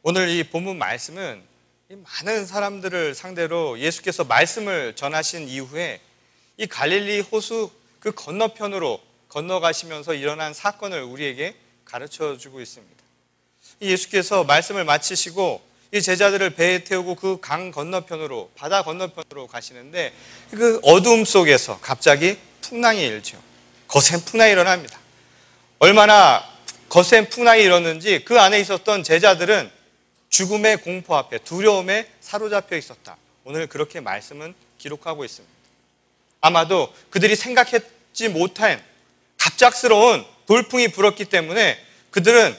오늘 이 본문 말씀은 많은 사람들을 상대로 예수께서 말씀을 전하신 이후에 이 갈릴리 호수 그 건너편으로 건너가시면서 일어난 사건을 우리에게 가르쳐주고 있습니다. 예수께서 말씀을 마치시고 이 제자들을 배에 태우고 그 강 건너편으로, 바다 건너편으로 가시는데 그 어두움 속에서 갑자기 풍랑이 일죠. 거센 풍랑이 일어납니다. 얼마나 거센 풍랑이 일었는지 그 안에 있었던 제자들은 죽음의 공포 앞에, 두려움에 사로잡혀 있었다. 오늘 그렇게 말씀은 기록하고 있습니다. 아마도 그들이 생각했지 못한 갑작스러운 돌풍이 불었기 때문에 그들은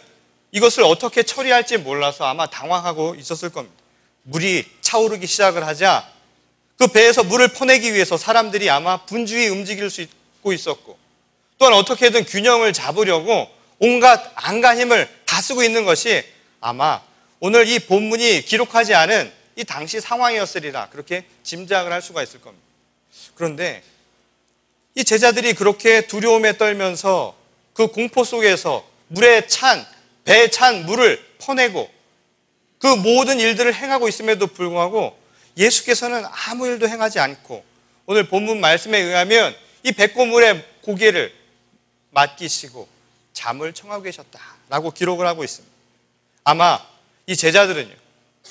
이것을 어떻게 처리할지 몰라서 아마 당황하고 있었을 겁니다. 물이 차오르기 시작을 하자 그 배에서 물을 퍼내기 위해서 사람들이 아마 분주히 움직일 수 있었고, 또한 어떻게든 균형을 잡으려고 온갖 안간 힘을 다 쓰고 있는 것이 아마 오늘 이 본문이 기록하지 않은 이 당시 상황이었으리라, 그렇게 짐작을 할 수가 있을 겁니다. 그런데 이 제자들이 그렇게 두려움에 떨면서 그 공포 속에서 배에 찬 물을 퍼내고 그 모든 일들을 행하고 있음에도 불구하고 예수께서는 아무 일도 행하지 않고 오늘 본문 말씀에 의하면 이 백고물에 고개를 맡기시고 잠을 청하고 계셨다라고 기록을 하고 있습니다. 아마 이 제자들은요,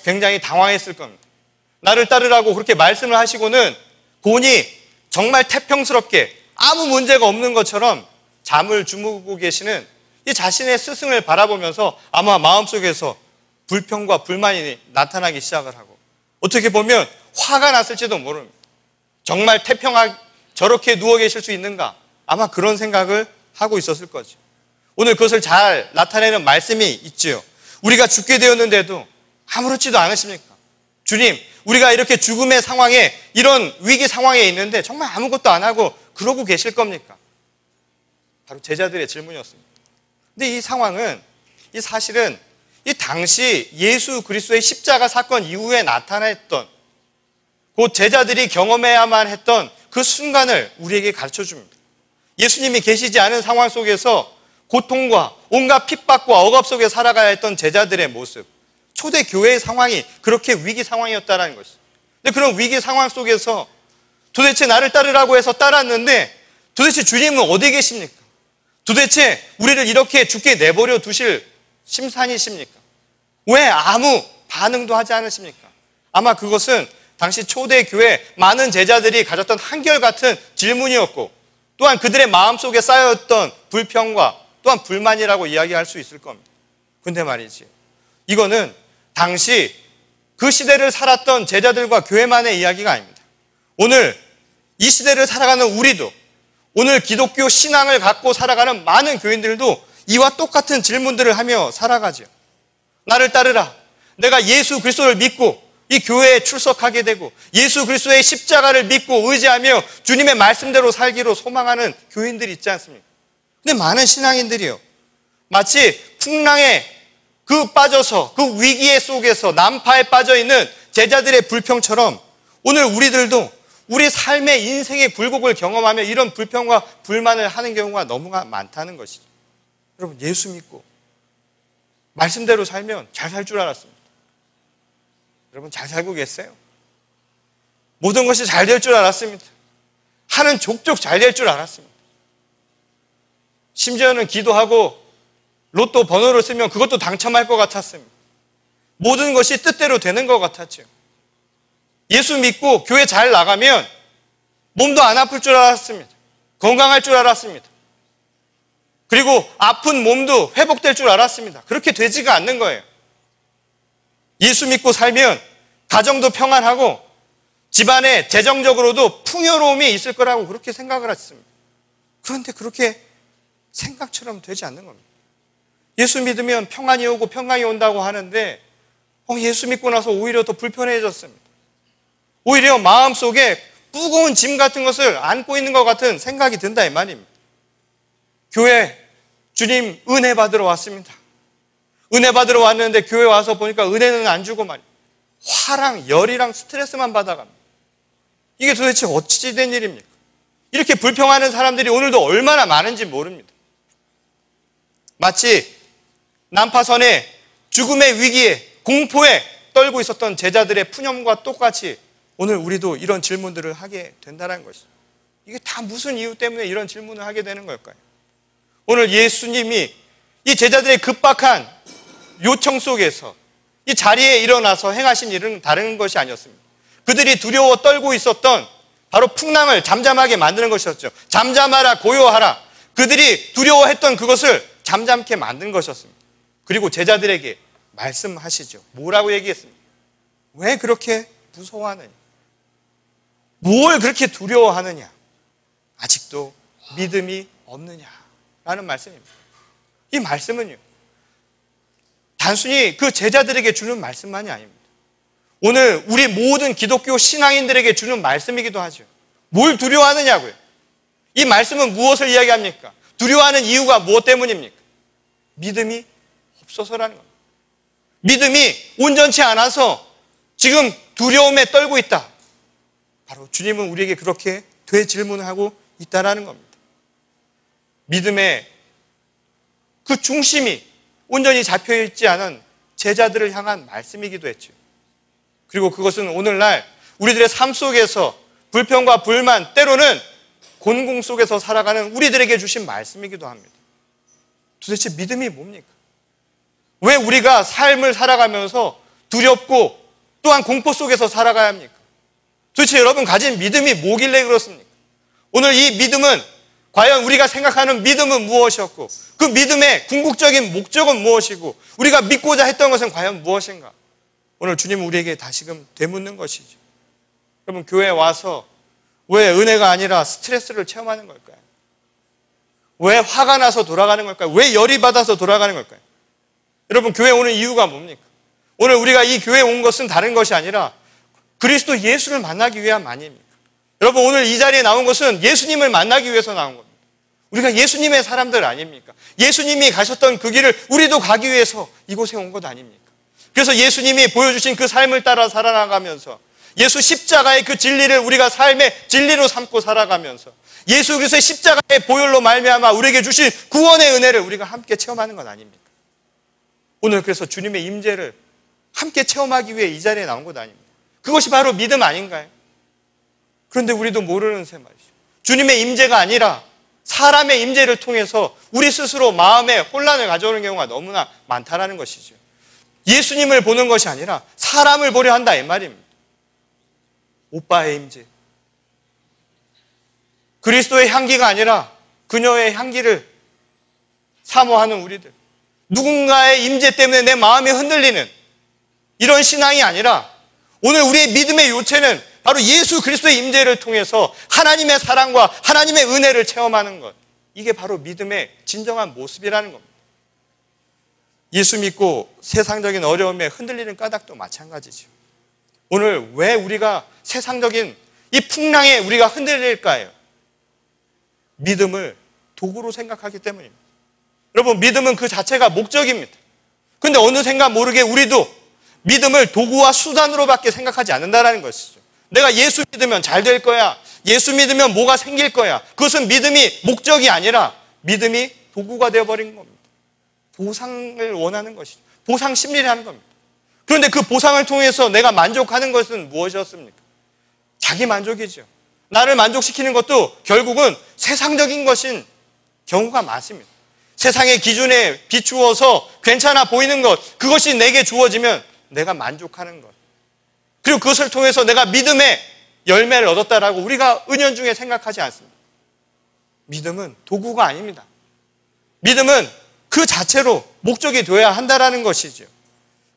굉장히 당황했을 겁니다. 나를 따르라고 그렇게 말씀을 하시고는 곤히 정말 태평스럽게 아무 문제가 없는 것처럼 잠을 주무고 계시는 이 자신의 스승을 바라보면서 아마 마음속에서 불평과 불만이 나타나기 시작을 하고, 어떻게 보면 화가 났을지도 모릅니다. 정말 태평하게 저렇게 누워 계실 수 있는가? 아마 그런 생각을 하고 있었을 거죠. 오늘 그것을 잘 나타내는 말씀이 있지요. 우리가 죽게 되었는데도 아무렇지도 않으십니까? 주님, 우리가 이렇게 죽음의 상황에, 이런 위기 상황에 있는데 정말 아무것도 안 하고 그러고 계실 겁니까? 바로 제자들의 질문이었습니다. 근데 이 상황은, 이 사실은 이 당시 예수 그리스도의 십자가 사건 이후에 나타났던, 곧 제자들이 경험해야만 했던 그 순간을 우리에게 가르쳐 줍니다. 예수님이 계시지 않은 상황 속에서 고통과 온갖 핍박과 억압 속에 살아가야 했던 제자들의 모습, 초대 교회의 상황이 그렇게 위기 상황이었다는 것이죠. 근데 그런 위기 상황 속에서 도대체 나를 따르라고 해서 따랐는데 도대체 주님은 어디 계십니까? 도대체 우리를 이렇게 죽게 내버려 두실 심산이십니까? 왜 아무 반응도 하지 않으십니까? 아마 그것은 당시 초대 교회 많은 제자들이 가졌던 한결같은 질문이었고, 또한 그들의 마음속에 쌓여있던 불평과 또한 불만이라고 이야기할 수 있을 겁니다. 근데 말이지, 이거는 당시 그 시대를 살았던 제자들과 교회만의 이야기가 아닙니다. 오늘 이 시대를 살아가는 우리도, 오늘 기독교 신앙을 갖고 살아가는 많은 교인들도 이와 똑같은 질문들을 하며 살아가죠. 나를 따르라. 내가 예수 그리스도를 믿고 이 교회에 출석하게 되고 예수 그리스도의 십자가를 믿고 의지하며 주님의 말씀대로 살기로 소망하는 교인들이 있지 않습니까? 근데 많은 신앙인들이요, 마치 풍랑에 빠져서 그 위기의 속에서 난파에 빠져 있는 제자들의 불평처럼 오늘 우리들도 우리 삶의 인생의 굴곡을 경험하며 이런 불평과 불만을 하는 경우가 너무 많다는 것이죠. 여러분, 예수 믿고 말씀대로 살면 잘 살 줄 알았습니다. 여러분, 잘 살고 계세요? 모든 것이 잘 될 줄 알았습니다. 하는 족족 잘 될 줄 알았습니다. 심지어는 기도하고 로또 번호를 쓰면 그것도 당첨할 것 같았습니다. 모든 것이 뜻대로 되는 것 같았죠. 예수 믿고 교회 잘 나가면 몸도 안 아플 줄 알았습니다. 건강할 줄 알았습니다. 그리고 아픈 몸도 회복될 줄 알았습니다. 그렇게 되지가 않는 거예요. 예수 믿고 살면 가정도 평안하고 집안에 재정적으로도 풍요로움이 있을 거라고 그렇게 생각을 했습니다. 그런데 그렇게 생각처럼 되지 않는 겁니다. 예수 믿으면 평안이 오고 평강이 온다고 하는데 예수 믿고 나서 오히려 더 불편해졌습니다. 오히려 마음속에 무거운 짐 같은 것을 안고 있는 것 같은 생각이 든다 이 말입니다. 교회 주님 은혜 받으러 왔습니다. 은혜 받으러 왔는데 교회 와서 보니까 은혜는 안 주고 말이에요. 화랑 열이랑 스트레스만 받아갑니다. 이게 도대체 어찌 된 일입니까? 이렇게 불평하는 사람들이 오늘도 얼마나 많은지 모릅니다. 마치 난파선에 죽음의 위기에 공포에 떨고 있었던 제자들의 푸념과 똑같이 오늘 우리도 이런 질문들을 하게 된다는 것이죠. 이게 다 무슨 이유 때문에 이런 질문을 하게 되는 걸까요? 오늘 예수님이 이 제자들의 급박한 요청 속에서 이 자리에 일어나서 행하신 일은 다른 것이 아니었습니다. 그들이 두려워 떨고 있었던 바로 풍랑을 잠잠하게 만드는 것이었죠. 잠잠하라, 고요하라. 그들이 두려워했던 그것을 잠잠케 만든 것이었습니다. 그리고 제자들에게 말씀하시죠. 뭐라고 얘기했습니까? 왜 그렇게 무서워하느냐? 뭘 그렇게 두려워하느냐? 아직도 믿음이 없느냐라는 말씀입니다. 이 말씀은요, 단순히 그 제자들에게 주는 말씀만이 아닙니다. 오늘 우리 모든 기독교 신앙인들에게 주는 말씀이기도 하죠. 뭘 두려워하느냐고요? 이 말씀은 무엇을 이야기합니까? 두려워하는 이유가 무엇 때문입니까? 믿음이 없어서라는 겁니다. 믿음이 온전치 않아서 지금 두려움에 떨고 있다. 바로 주님은 우리에게 그렇게 되질문을 하고 있다라는 겁니다. 믿음의 그 중심이 온전히 잡혀있지 않은 제자들을 향한 말씀이기도 했죠. 그리고 그것은 오늘날 우리들의 삶 속에서 불평과 불만, 때로는 곤궁 속에서 살아가는 우리들에게 주신 말씀이기도 합니다. 도대체 믿음이 뭡니까? 왜 우리가 삶을 살아가면서 두렵고 또한 공포 속에서 살아가야 합니까? 도대체 여러분 가진 믿음이 뭐길래 그렇습니까? 오늘 이 믿음은 과연 우리가 생각하는 믿음은 무엇이었고 그 믿음의 궁극적인 목적은 무엇이고 우리가 믿고자 했던 것은 과연 무엇인가? 오늘 주님은 우리에게 다시금 되묻는 것이죠. 여러분 교회에 와서 왜 은혜가 아니라 스트레스를 체험하는 걸까요? 왜 화가 나서 돌아가는 걸까요? 왜 열이 받아서 돌아가는 걸까요? 여러분 교회에 오는 이유가 뭡니까? 오늘 우리가 이 교회에 온 것은 다른 것이 아니라 그리스도 예수를 만나기 위함 아닙니까? 여러분 오늘 이 자리에 나온 것은 예수님을 만나기 위해서 나온 겁니다. 우리가 예수님의 사람들 아닙니까? 예수님이 가셨던 그 길을 우리도 가기 위해서 이곳에 온 것 아닙니까? 그래서 예수님이 보여주신 그 삶을 따라 살아나가면서 예수 십자가의 그 진리를 우리가 삶의 진리로 삼고 살아가면서 예수 그리스도의 십자가의 보혈로 말미암아 우리에게 주신 구원의 은혜를 우리가 함께 체험하는 건 아닙니까? 오늘 그래서 주님의 임재를 함께 체험하기 위해 이 자리에 나온 것 아닙니까? 그것이 바로 믿음 아닌가요? 그런데 우리도 모르는 새 말이죠. 주님의 임재가 아니라 사람의 임재를 통해서 우리 스스로 마음에 혼란을 가져오는 경우가 너무나 많다라는 것이죠. 예수님을 보는 것이 아니라 사람을 보려 한다 이 말입니다. 오빠의 임재, 그리스도의 향기가 아니라 그녀의 향기를 사모하는 우리들, 누군가의 임재 때문에 내 마음이 흔들리는 이런 신앙이 아니라 오늘 우리의 믿음의 요체는 바로 예수 그리스도의 임재를 통해서 하나님의 사랑과 하나님의 은혜를 체험하는 것, 이게 바로 믿음의 진정한 모습이라는 겁니다. 예수 믿고 세상적인 어려움에 흔들리는 까닭도 마찬가지죠. 오늘 왜 우리가 세상적인 이 풍랑에 우리가 흔들릴까요? 믿음을 도구로 생각하기 때문입니다. 여러분 믿음은 그 자체가 목적입니다. 그런데 어느샌가 모르게 우리도 믿음을 도구와 수단으로밖에 생각하지 않는다는 것이죠. 내가 예수 믿으면 잘 될 거야. 예수 믿으면 뭐가 생길 거야. 그것은 믿음이 목적이 아니라 믿음이 도구가 되어버린 겁니다. 보상을 원하는 것이죠. 보상 심리를 하는 겁니다. 그런데 그 보상을 통해서 내가 만족하는 것은 무엇이었습니까? 자기 만족이죠. 나를 만족시키는 것도 결국은 세상적인 것인 경우가 많습니다. 세상의 기준에 비추어서 괜찮아 보이는 것, 그것이 내게 주어지면 내가 만족하는 것. 그리고 그것을 통해서 내가 믿음의 열매를 얻었다라고 우리가 은연중에 생각하지 않습니다. 믿음은 도구가 아닙니다. 믿음은 그 자체로 목적이 되어야 한다라는 것이죠.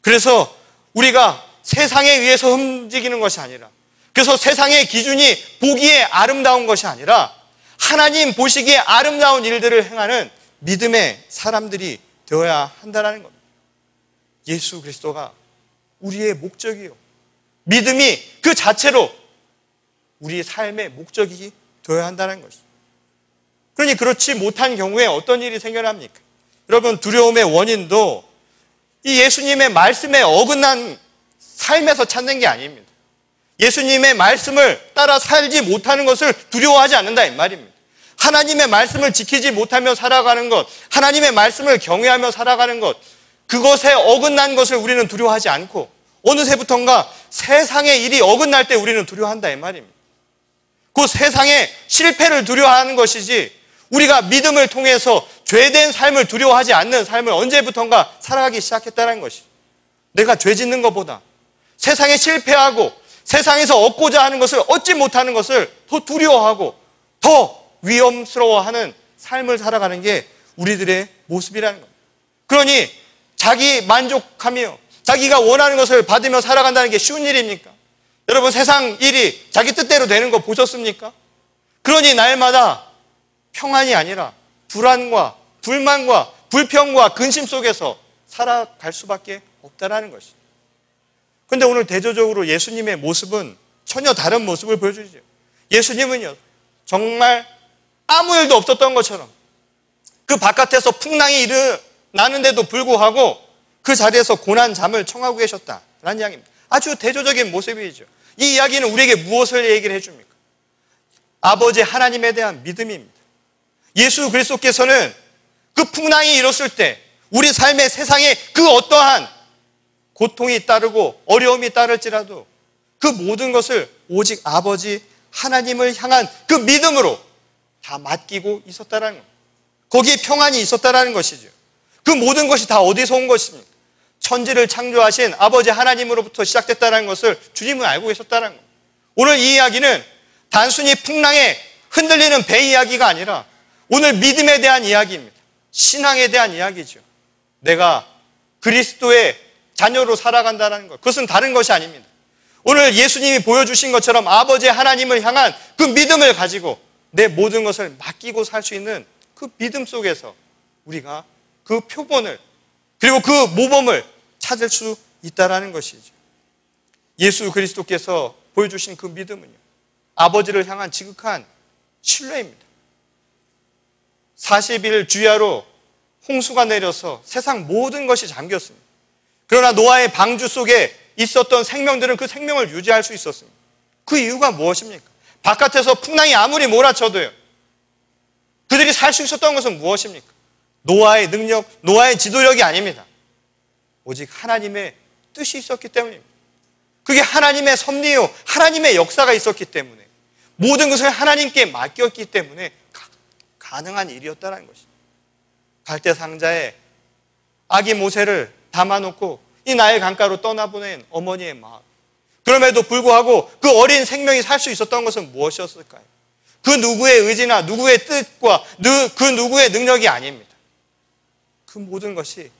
그래서 우리가 세상에 의해서 움직이는 것이 아니라, 그래서 세상의 기준이 보기에 아름다운 것이 아니라 하나님 보시기에 아름다운 일들을 행하는 믿음의 사람들이 되어야 한다는 겁니다. 예수 그리스도가 우리의 목적이요, 믿음이 그 자체로 우리의 삶의 목적이 되어야 한다는 것이죠. 그러니 그렇지 못한 경우에 어떤 일이 생겨납니까? 여러분 두려움의 원인도 이 예수님의 말씀에 어긋난 삶에서 찾는 게 아닙니다. 예수님의 말씀을 따라 살지 못하는 것을 두려워하지 않는다 이 말입니다. 하나님의 말씀을 지키지 못하며 살아가는 것, 하나님의 말씀을 경외하며 살아가는 것, 그것에 어긋난 것을 우리는 두려워하지 않고 어느새부턴가 세상의 일이 어긋날 때 우리는 두려워한다 이 말입니다. 그 세상의 실패를 두려워하는 것이지 우리가 믿음을 통해서 죄된 삶을 두려워하지 않는 삶을 언제부턴가 살아가기 시작했다는 것이, 내가 죄 짓는 것보다 세상에 실패하고 세상에서 얻고자 하는 것을 얻지 못하는 것을 더 두려워하고 더 위험스러워하는 삶을 살아가는 게 우리들의 모습이라는 겁니다. 그러니 자기 만족하며 자기가 원하는 것을 받으며 살아간다는 게 쉬운 일입니까? 여러분, 세상 일이 자기 뜻대로 되는 거 보셨습니까? 그러니 날마다 평안이 아니라 불안과 불만과 불평과 근심 속에서 살아갈 수밖에 없다라는 것이죠. 그런데 오늘 대조적으로 예수님의 모습은 전혀 다른 모습을 보여주죠. 예수님은요, 정말 아무 일도 없었던 것처럼 그 바깥에서 풍랑이 일어나는데도 불구하고 그 자리에서 고난 잠을 청하고 계셨다라는 이야기입니다. 아주 대조적인 모습이죠. 이 이야기는 우리에게 무엇을 얘기를 해줍니까? 아버지 하나님에 대한 믿음입니다. 예수 그리스도께서는 그 풍랑이 일었을 때 우리 삶의 세상에 그 어떠한 고통이 따르고 어려움이 따를지라도 그 모든 것을 오직 아버지 하나님을 향한 그 믿음으로 다 맡기고 있었다는 겁니다. 거기에 평안이 있었다는 것이죠. 그 모든 것이 다 어디서 온 것입니까? 천지를 창조하신 아버지 하나님으로부터 시작됐다는 것을 주님은 알고 계셨다는 겁니다. 오늘 이 이야기는 단순히 풍랑에 흔들리는 배 이야기가 아니라 오늘 믿음에 대한 이야기입니다. 신앙에 대한 이야기죠. 내가 그리스도의 자녀로 살아간다는 것, 그것은 다른 것이 아닙니다. 오늘 예수님이 보여주신 것처럼 아버지 하나님을 향한 그 믿음을 가지고 내 모든 것을 맡기고 살 수 있는 그 믿음 속에서 우리가 그 표본을 그리고 그 모범을 찾을 수 있다는 것이죠. 예수 그리스도께서 보여주신 그 믿음은요, 아버지를 향한 지극한 신뢰입니다. 40일 주야로 홍수가 내려서 세상 모든 것이 잠겼습니다. 그러나 노아의 방주 속에 있었던 생명들은 그 생명을 유지할 수 있었습니다. 그 이유가 무엇입니까? 바깥에서 풍랑이 아무리 몰아쳐도요, 그들이 살 수 있었던 것은 무엇입니까? 노아의 능력, 노아의 지도력이 아닙니다. 오직 하나님의 뜻이 있었기 때문입니다. 그게 하나님의 섭리요, 하나님의 역사가 있었기 때문에, 모든 것을 하나님께 맡겼기 때문에 가능한 일이었다는 것입니다. 갈대 상자에 아기 모세를 담아놓고 이 나일 강가로 떠나보낸 어머니의 마음, 그럼에도 불구하고 그 어린 생명이 살 수 있었던 것은 무엇이었을까요? 그 누구의 의지나 누구의 뜻과 그 누구의 능력이 아닙니다. 그 모든 것이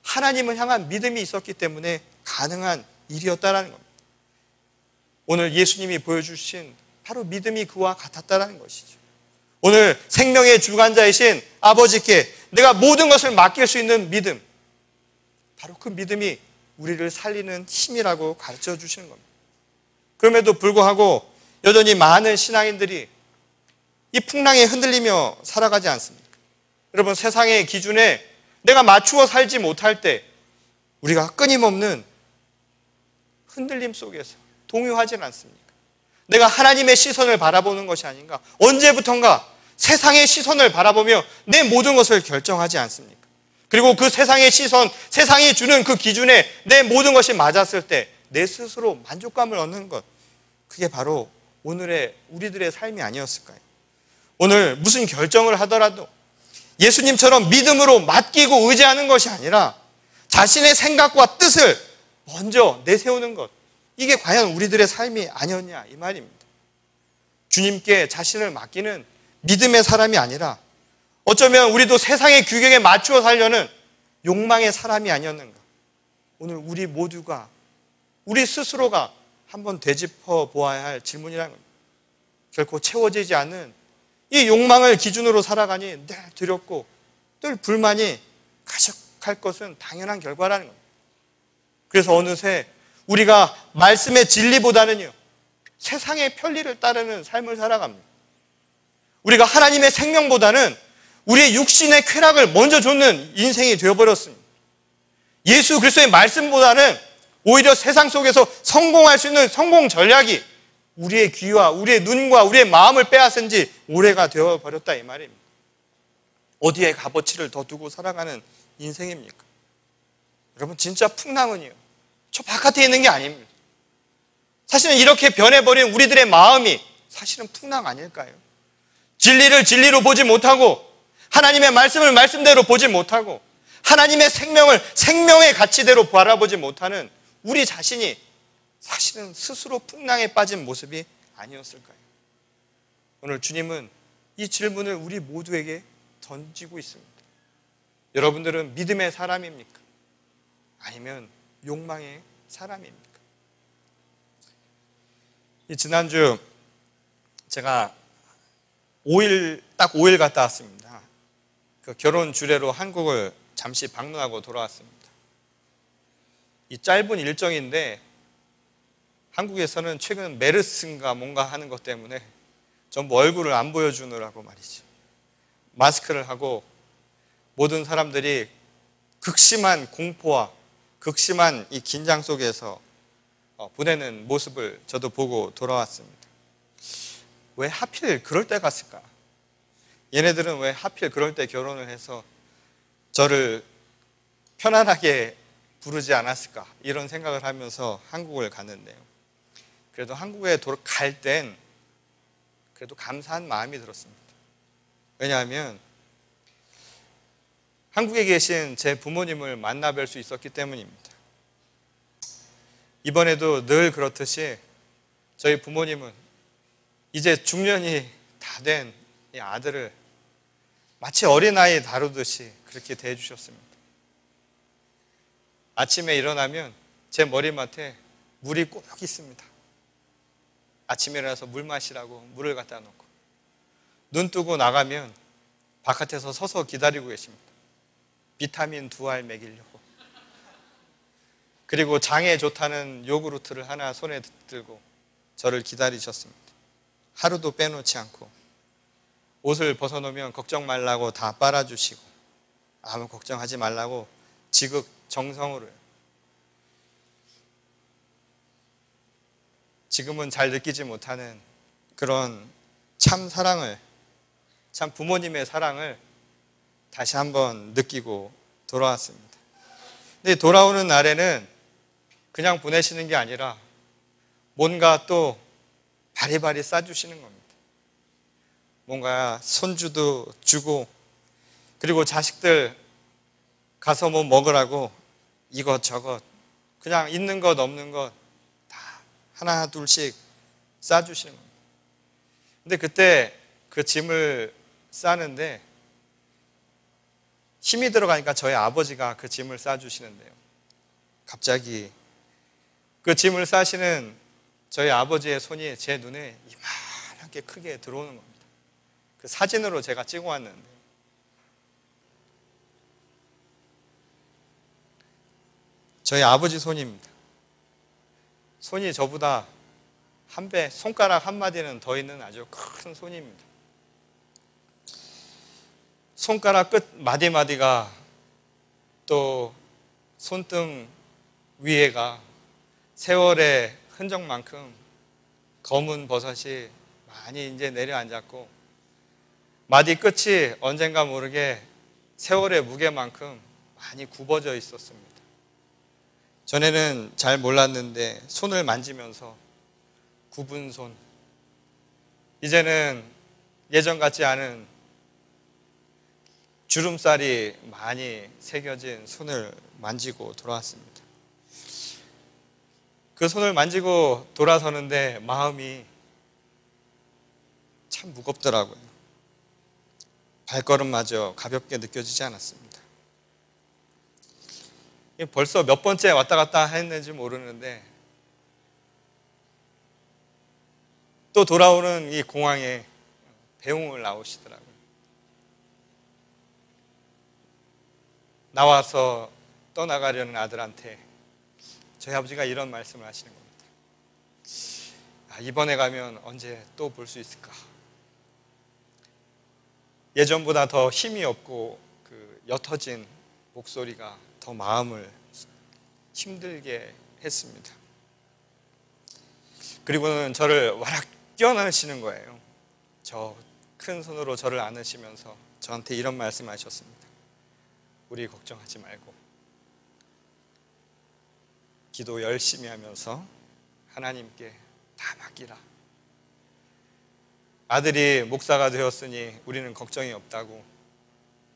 하나님을 향한 믿음이 있었기 때문에 가능한 일이었다는 겁니다. 오늘 예수님이 보여주신 바로 믿음이 그와 같았다는 것이죠. 오늘 생명의 주관자이신 아버지께 내가 모든 것을 맡길 수 있는 믿음, 바로 그 믿음이 우리를 살리는 힘이라고 가르쳐 주시는 겁니다. 그럼에도 불구하고 여전히 많은 신앙인들이 이 풍랑에 흔들리며 살아가지 않습니까? 여러분, 세상의 기준에 내가 맞추어 살지 못할 때 우리가 끊임없는 흔들림 속에서 동요하지는 않습니까? 내가 하나님의 시선을 바라보는 것이 아닌가? 언제부턴가 세상의 시선을 바라보며 내 모든 것을 결정하지 않습니까? 그리고 그 세상의 시선, 세상이 주는 그 기준에 내 모든 것이 맞았을 때 내 스스로 만족감을 얻는 것, 그게 바로 오늘의 우리들의 삶이 아니었을까요? 오늘 무슨 결정을 하더라도 예수님처럼 믿음으로 맡기고 의지하는 것이 아니라 자신의 생각과 뜻을 먼저 내세우는 것, 이게 과연 우리들의 삶이 아니었냐 이 말입니다. 주님께 자신을 맡기는 믿음의 사람이 아니라 어쩌면 우리도 세상의 규격에 맞추어 살려는 욕망의 사람이 아니었는가. 오늘 우리 모두가, 우리 스스로가 한번 되짚어 보아야 할 질문이라는 겁니다. 결코 채워지지 않는 이 욕망을 기준으로 살아가니 늘 두렵고 늘 불만이 가득할 것은 당연한 결과라는 겁니다. 그래서 어느새 우리가 말씀의 진리보다는요, 세상의 편리를 따르는 삶을 살아갑니다. 우리가 하나님의 생명보다는 우리의 육신의 쾌락을 먼저 좇는 인생이 되어버렸습니다. 예수 그리스도의 말씀보다는 오히려 세상 속에서 성공할 수 있는 성공 전략이 우리의 귀와 우리의 눈과 우리의 마음을 빼앗은 지 오래가 되어버렸다 이 말입니다. 어디에 값어치를 더 두고 살아가는 인생입니까? 여러분, 진짜 풍랑은요, 저 바깥에 있는 게 아닙니다. 사실은 이렇게 변해버린 우리들의 마음이 사실은 풍랑 아닐까요? 진리를 진리로 보지 못하고, 하나님의 말씀을 말씀대로 보지 못하고, 하나님의 생명을 생명의 가치대로 바라보지 못하는 우리 자신이 사실은 스스로 풍랑에 빠진 모습이 아니었을까요? 오늘 주님은 이 질문을 우리 모두에게 던지고 있습니다. 여러분들은 믿음의 사람입니까? 아니면 욕망의 사람입니까? 지난주 제가 딱 5일 갔다 왔습니다. 그 결혼 주례로 한국을 잠시 방문하고 돌아왔습니다. 이 짧은 일정인데 한국에서는 최근 메르스인가 뭔가 하는 것 때문에 전부 얼굴을 안 보여주느라고 말이죠, 마스크를 하고 모든 사람들이 극심한 공포와 극심한 이 긴장 속에서 보내는 모습을 저도 보고 돌아왔습니다. 왜 하필 그럴 때 갔을까? 얘네들은 왜 하필 그럴 때 결혼을 해서 저를 편안하게 부르지 않았을까? 이런 생각을 하면서 한국을 갔는데요, 그래도 한국에 갈 땐 그래도 감사한 마음이 들었습니다. 왜냐하면 한국에 계신 제 부모님을 만나 뵐 수 있었기 때문입니다. 이번에도 늘 그렇듯이 저희 부모님은 이제 중년이 다 된 이 아들을 마치 어린아이 다루듯이 그렇게 대해주셨습니다. 아침에 일어나면 제 머리맡에 물이 꼭 있습니다. 아침에 일어나서 물 마시라고 물을 갖다 놓고, 눈 뜨고 나가면 바깥에서 서서 기다리고 계십니다. 비타민 2알 먹이려고. 그리고 장에 좋다는 요구르트를 하나 손에 들고 저를 기다리셨습니다. 하루도 빼놓지 않고 옷을 벗어놓으면 걱정 말라고 다 빨아주시고, 아무 걱정하지 말라고 지극정성으로. 지금은 잘 느끼지 못하는 그런 참 사랑을, 참 부모님의 사랑을 다시 한번 느끼고 돌아왔습니다. 근데 돌아오는 날에는 그냥 보내시는 게 아니라 뭔가 또 바리바리 싸주시는 겁니다. 뭔가 손주도 주고, 그리고 자식들 가서 뭐 먹으라고 이것저것 그냥 있는 것 없는 것 다 하나 둘씩 싸주시는 겁니다. 근데 그때 그 짐을 싸는데 힘이 들어가니까 저희 아버지가 그 짐을 싸주시는데요, 갑자기 그 짐을 싸시는 저희 아버지의 손이 제 눈에 이만하게 크게 들어오는 겁니다. 그 사진으로 제가 찍어 왔는데, 저희 아버지 손입니다. 손이 저보다 한 배, 손가락 한 마디는 더 있는 아주 큰 손입니다. 손가락 끝 마디마디가 또 손등 위에가 세월의 흔적만큼 검은 버섯이 많이 이제 내려앉았고, 마디 끝이 언젠가 모르게 세월의 무게만큼 많이 굽어져 있었습니다. 전에는 잘 몰랐는데 손을 만지면서 굽은 손, 이제는 예전 같지 않은 주름살이 많이 새겨진 손을 만지고 돌아왔습니다. 그 손을 만지고 돌아서는데 마음이 참 무겁더라고요. 발걸음마저 가볍게 느껴지지 않았습니다. 벌써 몇 번째 왔다 갔다 했는지 모르는데 또 돌아오는 이 공항에 배웅을 나오시더라고요. 나와서 떠나가려는 아들한테 저희 아버지가 이런 말씀을 하시는 겁니다. 이번에 가면 언제 또 볼 수 있을까? 예전보다 더 힘이 없고 그 옅어진 목소리가 더 마음을 힘들게 했습니다. 그리고는 저를 와락 껴안으시는 거예요. 저 큰 손으로 저를 안으시면서 저한테 이런 말씀을 하셨습니다. 우리 걱정하지 말고 기도 열심히 하면서 하나님께 다 맡기라. 아들이 목사가 되었으니 우리는 걱정이 없다고,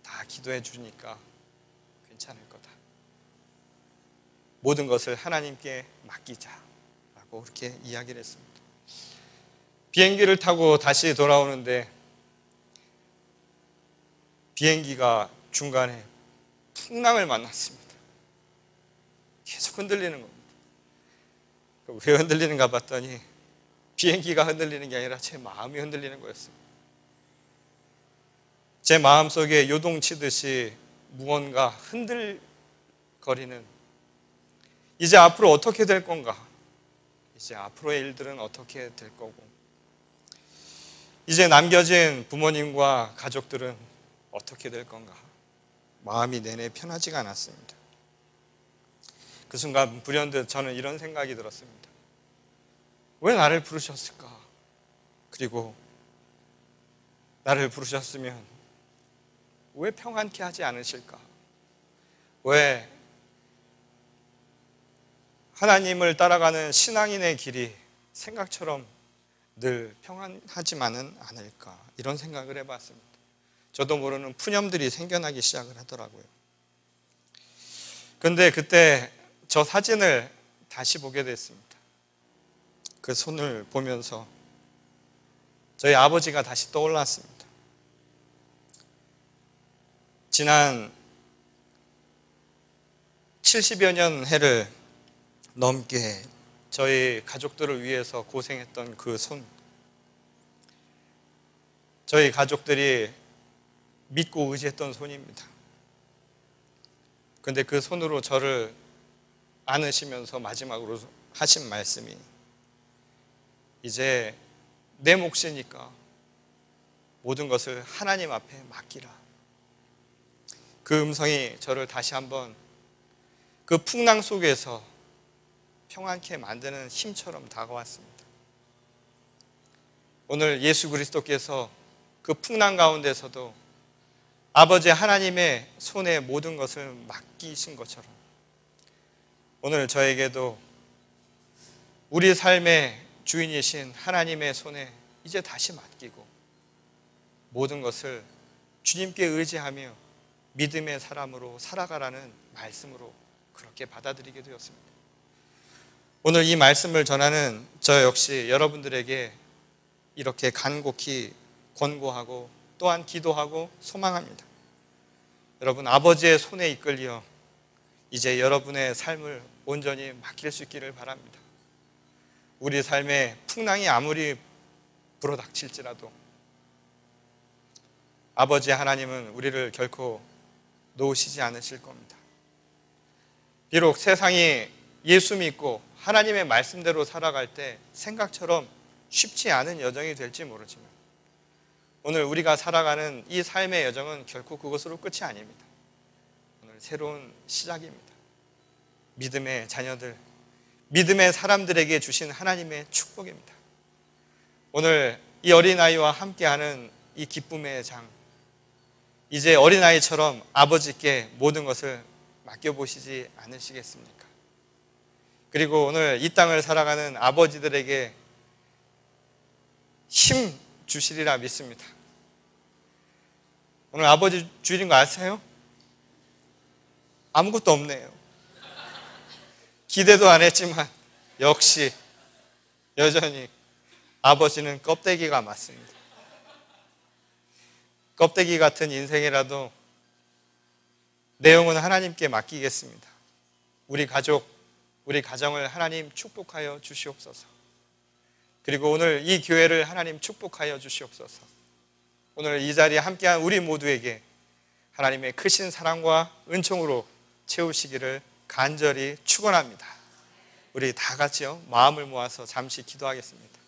다 기도해 주니까 괜찮을 거다. 모든 것을 하나님께 맡기자라고 그렇게 이야기를 했습니다. 비행기를 타고 다시 돌아오는데 비행기가 중간에 풍랑을 만났습니다. 계속 흔들리는 겁니다. 왜 흔들리는가 봤더니 비행기가 흔들리는 게 아니라 제 마음이 흔들리는 거였습니다. 제 마음속에 요동치듯이 무언가 흔들거리는, 이제 앞으로 어떻게 될 건가? 이제 앞으로의 일들은 어떻게 될 거고, 이제 남겨진 부모님과 가족들은 어떻게 될 건가? 마음이 내내 편하지가 않았습니다. 그 순간 불현듯 저는 이런 생각이 들었습니다. 왜 나를 부르셨을까? 그리고 나를 부르셨으면 왜 평안케 하지 않으실까? 왜 하나님을 따라가는 신앙인의 길이 생각처럼 늘 평안하지만은 않을까? 이런 생각을 해봤습니다. 저도 모르는 푸념들이 생겨나기 시작을 하더라고요. 그런데 그때 저 사진을 다시 보게 됐습니다. 그 손을 보면서 저희 아버지가 다시 떠올랐습니다. 지난 70여 년 해를 넘게 저희 가족들을 위해서 고생했던 그 손, 저희 가족들이 믿고 의지했던 손입니다. 그런데 그 손으로 저를 안으시면서 마지막으로 하신 말씀이, 이제 내 몫이니까 모든 것을 하나님 앞에 맡기라. 그 음성이 저를 다시 한번 그 풍랑 속에서 평안케 만드는 힘처럼 다가왔습니다. 오늘 예수 그리스도께서 그 풍랑 가운데서도 아버지 하나님의 손에 모든 것을 맡기신 것처럼 오늘 저에게도 우리 삶의 주인이신 하나님의 손에 이제 다시 맡기고 모든 것을 주님께 의지하며 믿음의 사람으로 살아가라는 말씀으로 그렇게 받아들이게 되었습니다. 오늘 이 말씀을 전하는 저 역시 여러분들에게 이렇게 간곡히 권고하고 또한 기도하고 소망합니다. 여러분, 아버지의 손에 이끌려 이제 여러분의 삶을 온전히 맡길 수 있기를 바랍니다. 우리 삶에 풍랑이 아무리 불어닥칠지라도 아버지 하나님은 우리를 결코 놓으시지 않으실 겁니다. 비록 세상이 예수 믿고 하나님의 말씀대로 살아갈 때 생각처럼 쉽지 않은 여정이 될지 모르지만 오늘 우리가 살아가는 이 삶의 여정은 결코 그것으로 끝이 아닙니다. 오늘 새로운 시작입니다. 믿음의 자녀들, 믿음의 사람들에게 주신 하나님의 축복입니다. 오늘 이 어린아이와 함께하는 이 기쁨의 장, 이제 어린아이처럼 아버지께 모든 것을 맡겨보시지 않으시겠습니까? 그리고 오늘 이 땅을 살아가는 아버지들에게 힘 주시리라 믿습니다. 오늘 아버지 주일인 거 아세요? 아무것도 없네요. 기대도 안 했지만 역시 여전히 아버지는 껍데기가 맞습니다. 껍데기 같은 인생이라도 내용은 하나님께 맡기겠습니다. 우리 가족, 우리 가정을 하나님 축복하여 주시옵소서. 그리고 오늘 이 교회를 하나님 축복하여 주시옵소서. 오늘 이 자리에 함께한 우리 모두에게 하나님의 크신 사랑과 은총으로 채우시기를 간절히 축원합니다. 우리 다 같이요, 마음을 모아서 잠시 기도하겠습니다.